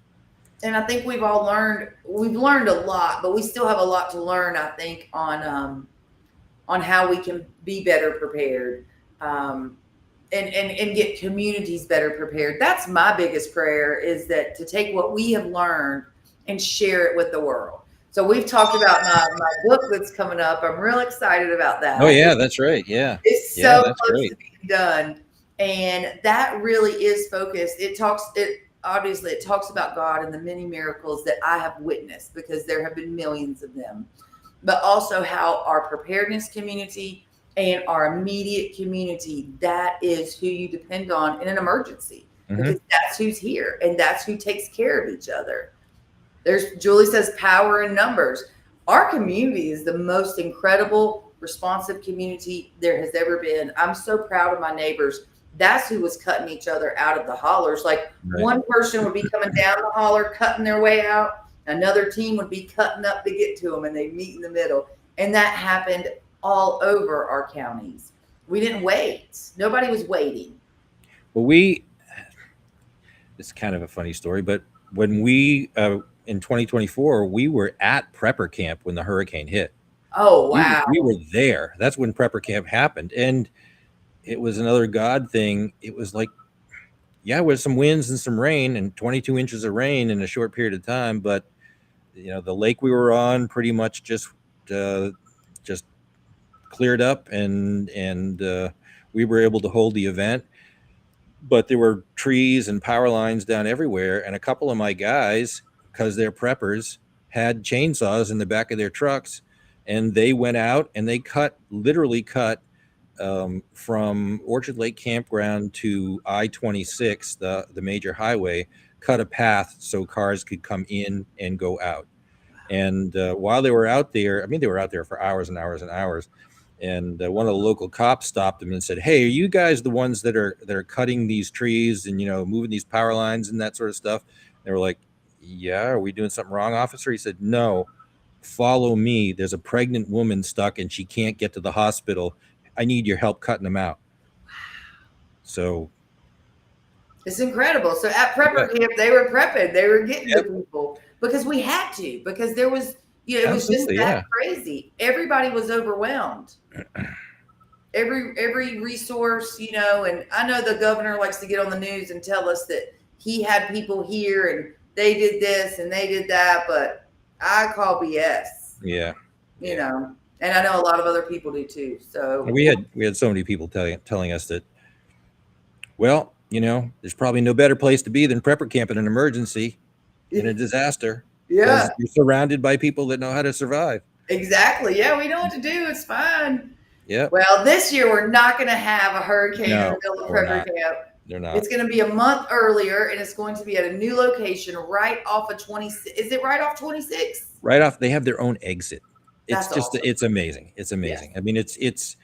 And I think we've learned a lot, but we still have a lot to learn, I think, on how we can be better prepared, and get communities better prepared. That's my biggest prayer, is that to take what we have learned and share it with the world. So we've talked about my book that's coming up. I'm real excited about that. Oh yeah, that's right. Yeah. It's Yeah, so that's close great. to being done. And that really is focused. Obviously it talks about God and the many miracles that I have witnessed, because there have been millions of them, but also how our preparedness community and our immediate community, that is who you depend on in an emergency, because that's who's here and that's who takes care of each other. Julie says power in numbers. Our community is the most incredible, responsive community there has ever been. I'm so proud of my neighbors. That's who was cutting each other out of the hollers. Like Right. one person would be coming down the holler, cutting their way out. Another team would be cutting up to get to them, and they meet in the middle. And that happened all over our counties. We didn't wait. Nobody was waiting. Well, it's kind of a funny story, but when we in 2024, we were at Prepper Camp when the hurricane hit. Oh, wow. We were there. That's when Prepper Camp happened. And it was another God thing. It was like, yeah, with some winds and some rain and 22 inches of rain in a short period of time. But, the lake we were on pretty much just cleared up and we were able to hold the event. But there were trees and power lines down everywhere. And a couple of my guys, because they're preppers, had chainsaws in the back of their trucks, and they went out and they literally cut from Orchard Lake Campground to I-26, the major highway, cut a path so cars could come in and go out. And while they were out there, they were out there for hours and hours and hours. And one of the local cops stopped them and said, "Hey, are you guys the ones that are cutting these trees and moving these power lines and that sort of stuff?" They were like, "Yeah, are we doing something wrong, officer?" He said, "No, follow me. There's a pregnant woman stuck and she can't get to the hospital. I need your help cutting them out." So it's incredible. So at Prepper Camp, they were prepping. They were getting the people, because we had to, because there was, it was just that crazy. Everybody was overwhelmed. Every resource, and I know the governor likes to get on the news and tell us that he had people here and they did this and they did that, but I call BS. Yeah. And I know a lot of other people do too. So we had so many people telling us that, well, there's probably no better place to be than Prepper Camp in an emergency, in a disaster. Yeah. You're surrounded by people that know how to survive. Exactly. Yeah, we know what to do. It's fine. Yeah. Well, this year we're not going to have a hurricane in the middle of Prepper Camp. They're not. It's going to be a month earlier, and it's going to be at a new location right off of 26. Is it right off 26? Right off. They have their own exit. It's That's just awesome. It's amazing. It's amazing. Yes. It's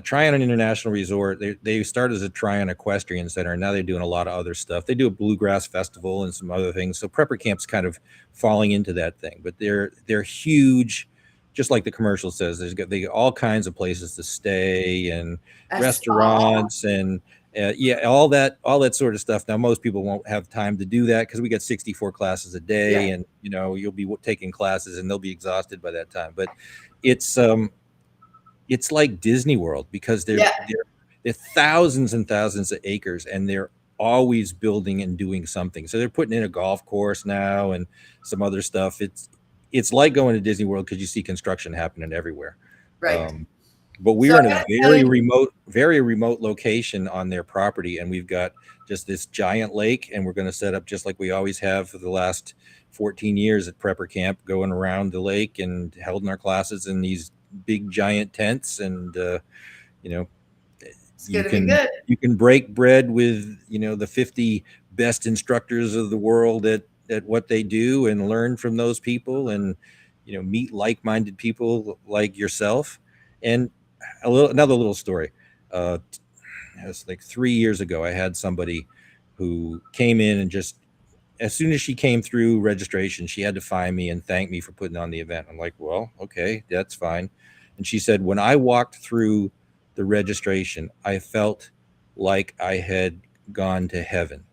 Tryon International Resort. They started as a Tryon Equestrian Center, and now they're doing a lot of other stuff. They do a bluegrass festival and some other things. So Prepper Camp's kind of falling into that thing, but they're huge. Just like the commercial says, they got all kinds of places to stay and restaurants and all that sort of stuff. Now, most people won't have time to do that because we got 64 classes a day, and you'll be taking classes and they'll be exhausted by that time. But it's like Disney World, because they're thousands and thousands of acres, and they're always building and doing something. So they're putting in a golf course now and some other stuff. It's like going to Disney World because you see construction happening everywhere. Right. But we're in a very remote location on their property, and we've got just this giant lake, and we're going to set up just like we always have for the last 14 years at Prepper Camp, going around the lake and holding our classes in these big giant tents. And you can break bread with the 50 best instructors of the world at what they do, and learn from those people, and meet like-minded people like yourself. And another little story. It was like 3 years ago, I had somebody who came in, and just as soon as she came through registration, she had to find me and thank me for putting on the event. I'm like, well, okay, that's fine. And she said, when I walked through the registration, I felt like I had gone to heaven.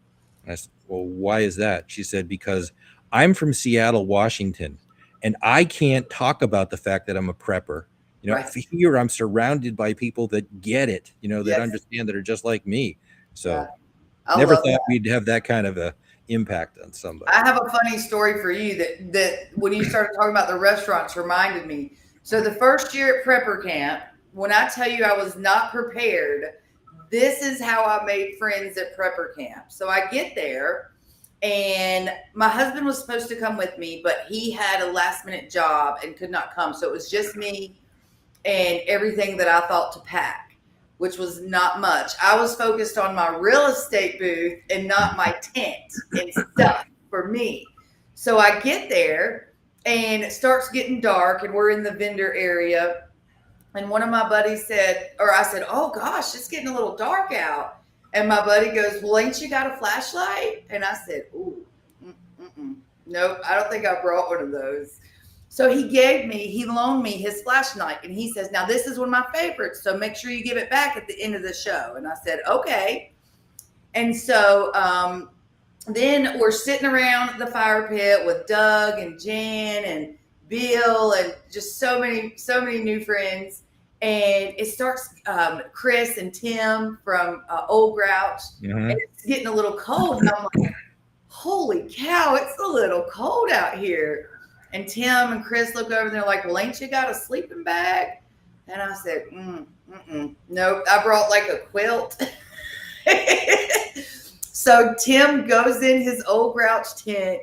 And I said, well, why is that? She said, because I'm from Seattle, Washington, and I can't talk about the fact that I'm a prepper. Here I'm surrounded by people that get it, that understand, that are just like me. So never thought we'd have that kind of a impact on somebody. I have a funny story for you that when you started talking about the restaurants reminded me. So the first year at Prepper Camp, when I tell you I was not prepared, this is how I made friends at Prepper Camp. So I get there, and my husband was supposed to come with me, but he had a last minute job and could not come. So it was just me and everything that I thought to pack, which was not much. I was focused on my real estate booth and not my tent and stuff for me. So I get there and it starts getting dark and we're in the vendor area. And one of my buddies said, or I said, oh gosh, it's getting a little dark out. And my buddy goes, well, ain't you got a flashlight? And I said, ooh, nope, I don't think I brought one of those. So he loaned me his flashlight, and he says, now this is one of my favorites, so make sure you give it back at the end of the show. And I said, okay. And so then we're sitting around the fire pit with Doug and Jan and Bill and just so many new friends. And it starts Chris and Tim from Old Grouch, and it's getting a little cold. And I'm like, holy cow, it's a little cold out here. And Tim and Chris look over and they're like, well, ain't you got a sleeping bag? And I said, nope, I brought like a quilt. So Tim goes in his Old Grouch tent,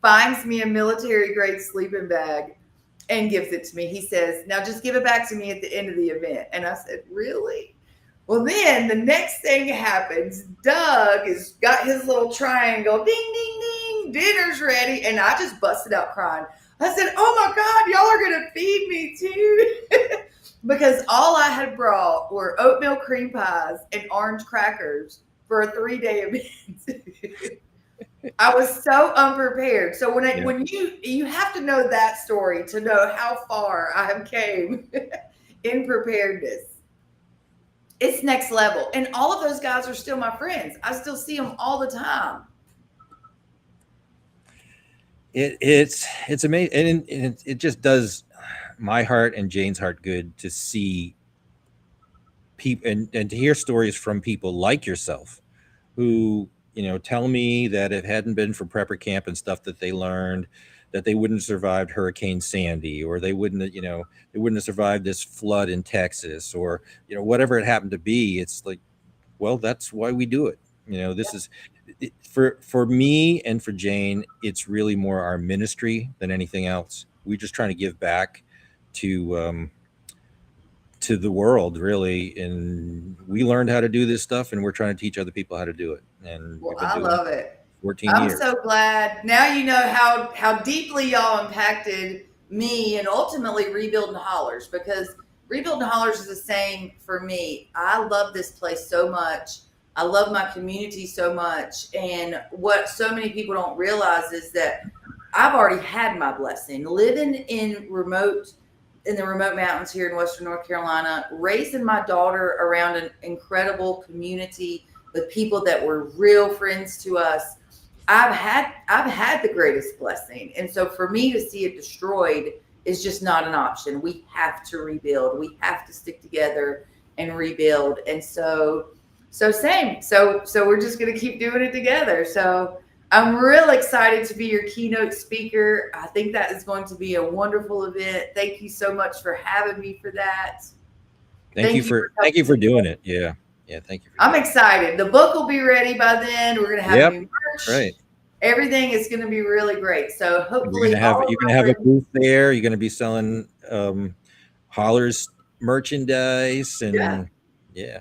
finds me a military grade sleeping bag, and gives it to me. He says, now just give it back to me at the end of the event. And I said, really? Well, then the next thing happens. Doug has got his little triangle, ding, ding, ding, dinner's ready. And I just busted out crying. I said, oh my God, y'all are going to feed me too. Because all I had brought were oatmeal cream pies and orange crackers for a 3-day event. I was so unprepared. So when you have to know that story to know how far I have came in preparedness. It's next level. And all of those guys are still my friends. I still see them all the time. It's amazing, and it just does my heart and Jane's heart good to see people and to hear stories from people like yourself who, tell me that it hadn't been for Prepper Camp and stuff that they learned, that they wouldn't have survived Hurricane Sandy, or they wouldn't have survived this flood in Texas, or, whatever it happened to be. It's like, well, that's why we do it. This is for me and for Jane, it's really more our ministry than anything else. We're just trying to give back to the world, really. And we learned how to do this stuff, and we're trying to teach other people how to do it. And I love it. 14 I'm years. so glad. Now you know how deeply y'all impacted me and ultimately Rebuilding Hollers, because Rebuilding Hollers is the same for me. I love this place so much. I love my community so much. And what so many people don't realize is that I've already had my blessing. Living in the remote mountains here in Western North Carolina, raising my daughter around an incredible community with people that were real friends to us. I've had the greatest blessing. And so for me to see it destroyed is just not an option. We have to rebuild. We have to stick together and rebuild. And so same. So we're just going to keep doing it together. So I'm real excited to be your keynote speaker. I think that is going to be a wonderful event. Thank you so much for having me for that. Thank you for doing it. Yeah. Thank you. I'm excited. The book will be ready by then. We're going to have new merch. Right. Everything is going to be really great. So hopefully you're going to have a booth there. You're going to be selling Hollers merchandise, and yeah.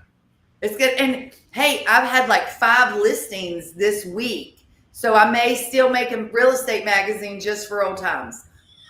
It's good. And hey, I've had like 5 listings this week. So I may still make a real estate magazine just for old times.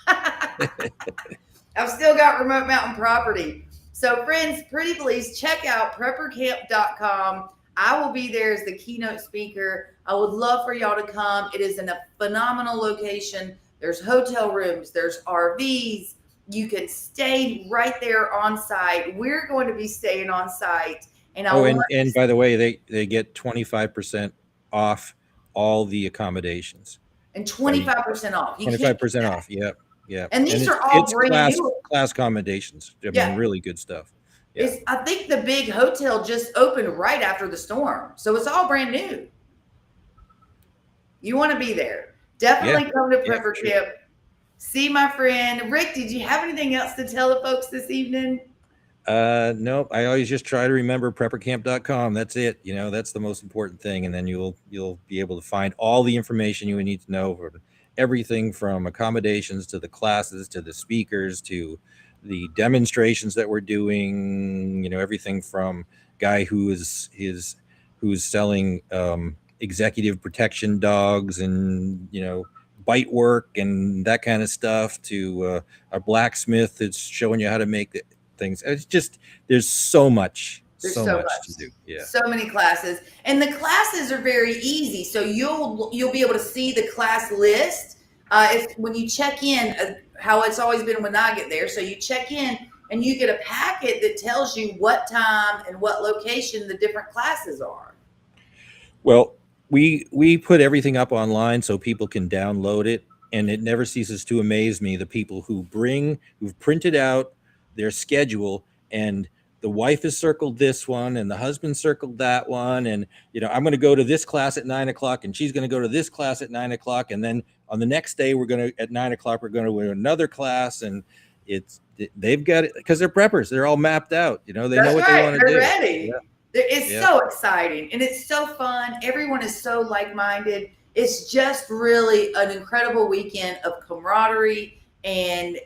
I've still got remote mountain property. So friends, pretty please check out preppercamp.com. I will be there as the keynote speaker. I would love for y'all to come. It is in a phenomenal location. There's hotel rooms, there's RVs. You can stay right there on site. We're going to be staying on site. And by the way, they get 25% off all the accommodations. And 25% off. 25% off. Yep. Yeah. And these are all brand new. Class accommodations. I mean, really good stuff. Yeah. I think the big hotel just opened right after the storm. So it's all brand new. You want to be there. Definitely come to Prepper for sure. Camp. See my friend. Rick, did you have anything else to tell the folks this evening? Nope. I always just try to remember preppercamp.com. That's it. That's the most important thing. And then you'll be able to find all the information you would need to know for everything from accommodations to the classes, to the speakers, to the demonstrations that we're doing, everything from guy who's selling, executive protection dogs and, bite work and that kind of stuff, to a blacksmith that's showing you how to make it. Things. It's just, there's so much to do. Yeah. So many classes, and the classes are very easy. So you'll be able to see the class list when you check in, how it's always been when I get there. So you check in and you get a packet that tells you what time and what location the different classes are. Well, we put everything up online so people can download it, and it never ceases to amaze me, the people who've printed out their schedule, and the wife has circled this one and the husband circled that one, and I'm going to go to this class at 9:00 and she's going to go to this class at 9:00, and then on the next day at 9:00 we're going to another class, and they've got it because they're preppers. They're all mapped out. They know what they want to do. They're ready. Yeah. It's so exciting and it's so fun. Everyone is so like-minded. It's just really an incredible weekend of camaraderie and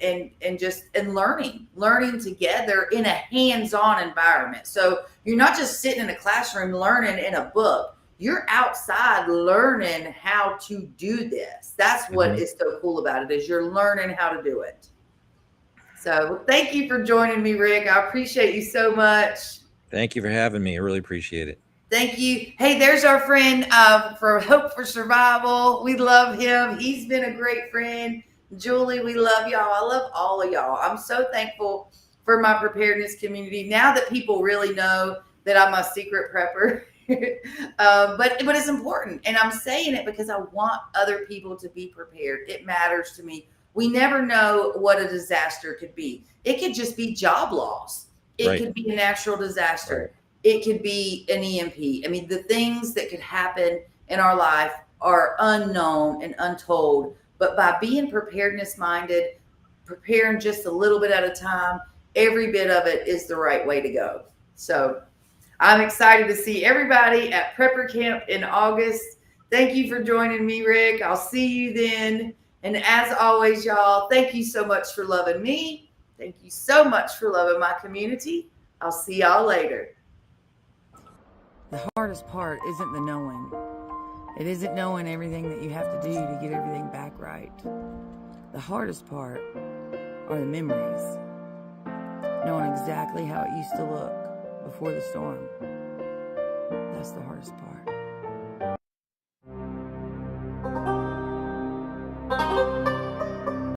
learning together in a hands-on environment. So you're not just sitting in a classroom learning in a book. You're outside learning how to do this. That's what is so cool about it, is you're learning how to do it. So thank you for joining me, Rick. I appreciate you so much. Thank you for having me. I really appreciate it. Thank you. Hey, there's our friend for Hope for Survival. We love him. He's been a great friend. Julie, we love y'all. I love all of y'all. I'm so thankful for my preparedness community. Now that people really know that I'm a secret prepper, but it's important. And I'm saying it because I want other people to be prepared. It matters to me. We never know what a disaster could be. It could just be job loss. It could be a natural disaster. It could be an EMP. I mean, the things that could happen in our life are unknown and untold. But by being preparedness minded, preparing just a little bit at a time, every bit of it is the right way to go. So I'm excited to see everybody at Prepper Camp in August. Thank you for joining me, Rick. I'll see you then. And as always, y'all, thank you so much for loving me. Thank you so much for loving my community. I'll see y'all later. The hardest part isn't the knowing. It isn't knowing everything that you have to do to get everything back right. The hardest part are the memories. Knowing exactly how it used to look before the storm. That's the hardest part.